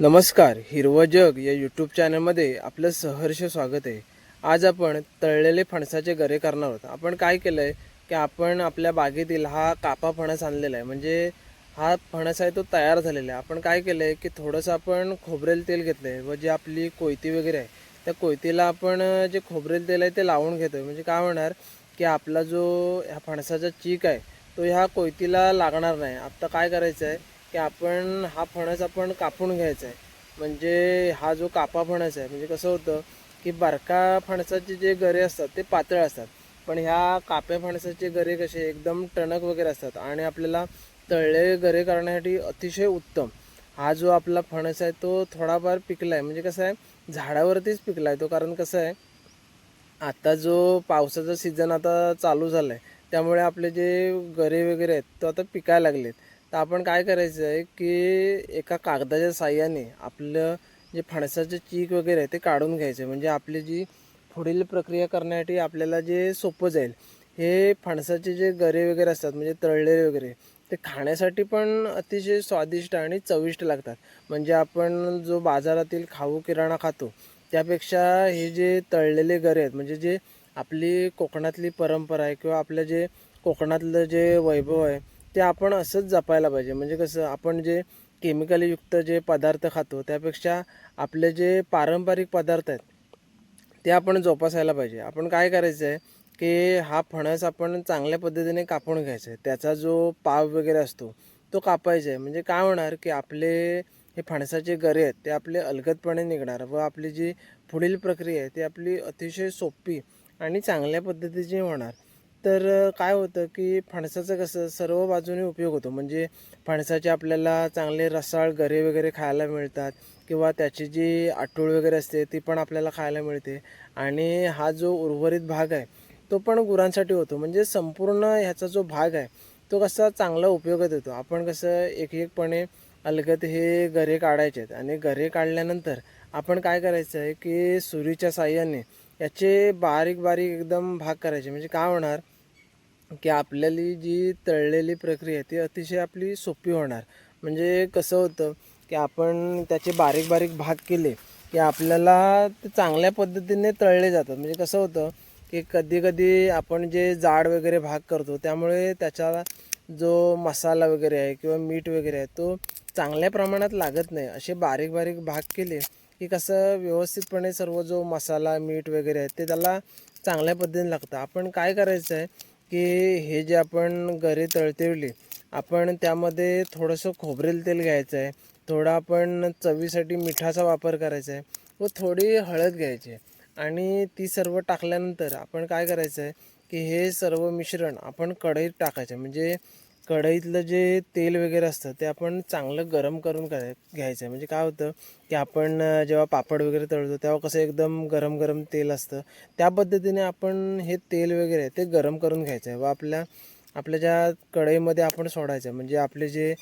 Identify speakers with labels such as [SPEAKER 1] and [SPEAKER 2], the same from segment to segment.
[SPEAKER 1] नमस्कार, हिरवं जग या यूट्यूब चॅनलमध्ये आपलं सहर्ष स्वागत आहे। आज आपण तळलेले फणसाचे गरे करणार आहोत। आपण काय केलं आहे की आपण आपल्या बागेतील हा कापा फणस आणलेला आहे, म्हणजे हा फणस आहे तो तयार झालेला आहे। आपण काय केलं आहे की थोडंसं आपण खोबरेल तेल घेतलं आहे व जी आपली कोयती वगैरे आहे त्या कोयतीला आपण जे खोबरेल तेल आहे ते लावून घेतो आहे। म्हणजे काय होणार की आपला जो ह्या फणसाचा चीक आहे तो ह्या कोयतीला लागणार नाही। आता काय करायचं आहे की आपण हा फणस आपण कापून घ्यायचा आहे। म्हणजे हा जो कापा फणस आहे, म्हणजे कसं होतं की बारका फणसाचे जे गरे असतात ते पातळ असतात, पण ह्या काप्या फणसाचे गरे कसे एकदम टणक वगैरे असतात आणि आपल्याला तळलेले गरे करण्यासाठी अतिशय उत्तम। हा जो आपला फणस आहे तो थोडाफार पिकला आहे, म्हणजे कसं आहे झाडावरतीच पिकला आहे तो, कारण कसं आहे आता जो पावसाचा सीझन आता चालू झाला आहे त्यामुळे आपले जे गरे वगैरे आहेत तो आता पिकायला लागलेत। तर आपण काय करायचं आहे की एका कागदाच्या साहाय्याने आपलं जे फणसाचं चीक वगैरे आहे ते काढून घ्यायचं, म्हणजे आपली जी पुढील प्रक्रिया करण्यासाठी आपल्याला जे सोपं जाईल। हे फणसाचे जे गरे वगैरे असतात म्हणजे तळलेले वगैरे ते खाण्यासाठी पण अतिशय स्वादिष्ट आणि चविष्ट लागतात। म्हणजे आपण जो बाजारातील खाऊ किराणा खातो त्यापेक्षा हे जे तळलेले गरे आहेत, म्हणजे जे आपली कोकणातली परंपरा आहे किंवा आपलं जे कोकणातलं जे वैभव आहे ते आपण असंच जपायला पाहिजे। म्हणजे कसं आपण जे केमिकलयुक्त जे पदार्थ खातो त्यापेक्षा आपले जे पारंपरिक पदार्थ आहेत ते आपण जोपासायला पाहिजे। आपण काय करायचं आहे की हा फणस आपण चांगल्या पद्धतीने कापून घ्यायचा आहे, त्याचा जो पाव वगैरे असतो तो कापायचा आहे। म्हणजे काय होणार की आपले हे फणसाचे गरे आहेत ते आपले अलगदपणे निघणार व आपली जी पुढील प्रक्रिया आहे ती आपली अतिशय सोपी आणि चांगल्या पद्धतीची होणार। तर काय होतं की फणसाचं कसं सर्व बाजूने उपयोग होतो, म्हणजे फणसाचे आपल्याला चांगले रसाळ गरे वगैरे खायला मिळतात किंवा त्याची जी आटूळ वगैरे असते ती पण आपल्याला खायला मिळते आणि हा जो उर्वरित भाग आहे तो पण गुरांसाठी होतो। म्हणजे संपूर्ण ह्याचा जो भाग आहे तो कसा चांगला उपयोगात येतो। आपण कसं एक एकपणे अलगद हे गरे काढायचे आहेत आणि गरे काढल्यानंतर आपण काय करायचं आहे की सुरीच्या साहाय्याने याचे बारीक बारीक एकदम भाग करायचे। म्हणजे काय होणार की आपल्याली जी तळलेली प्रक्रिया आहे ती अतिशय आपली सोपी होणार। म्हणजे कसं होतं की आपण त्याचे बारीक बारीक भाग केले की आपल्याला ते चांगल्या पद्धतीने तळले जातात। म्हणजे कसं होतं की कधी कधी आपण जे जाड वगैरे भाग करतो त्यामुळे त्याचा जो मसाला वगैरे आहे किंवा मीठ वगैरे आहे तो चांगल्या प्रमाणात लागत नाही। असे बारीक बारीक भाग केले की कसं व्यवस्थितपणे सर्व जो मसाला मीठ वगैरे आहे ते त्याला चांगल्या पद्धतीने लागतं। आपण काय करायचं आहे की हे जे आपण गरे तळतेवले आपण त्यामध्ये थोडंसं खोबरेल तेल घ्यायचं आहे, थोडा आपण चवीसाठी मिठाचा वापर करायचा आहे व थोडी हळद घ्यायची आहे आणि ती सर्व टाकल्यानंतर आपण काय करायचं आहे की हे सर्व मिश्रण आपण कढईत टाकायचं। म्हणजे कढईतलं जे तेल वगैरे असतं ते आपण चांगलं गरम करून घ्यायचं आहे। म्हणजे काय होतं की आपण जेव्हा पापड वगैरे तळतो तेव्हा कसं एकदम गरम गरम तेल असतं, त्या पद्धतीने आपण हे तेल वगैरे ते गरम करून घ्यायचं आहे व आपल्या ज्या कढईमध्ये आपण सोडायचं आहे। म्हणजे आपले जे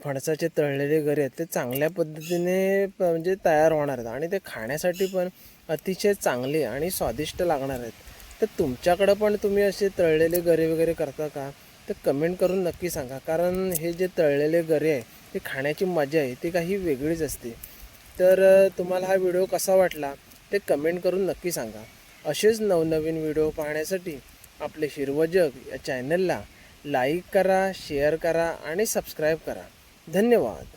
[SPEAKER 1] फणसाचे तळलेले गरे आहेत ते चांगल्या पद्धतीने म्हणजे तयार होणार आहेत आणि ते खाण्यासाठी पण अतिशय चांगले आणि स्वादिष्ट लागणार आहेत। तर तुमच्याकडं पण तुम्ही असे तळलेले गरे वगैरे करता का? तर कमेंट करून नक्की सांगा, कारण हे जे तळलेले गरे आहे ते खाण्याची मजा आहे ती काही वेगळीच असते। तर तुम्हाला हा व्हिडिओ कसा वाटला ते कमेंट करून नक्की सांगा। असेच नवनवीन व्हिडिओ पाहण्यासाठी आपले हिरवं जग या चॅनलला लाईक करा, शेअर करा आणि सबस्क्राईब करा। धन्यवाद।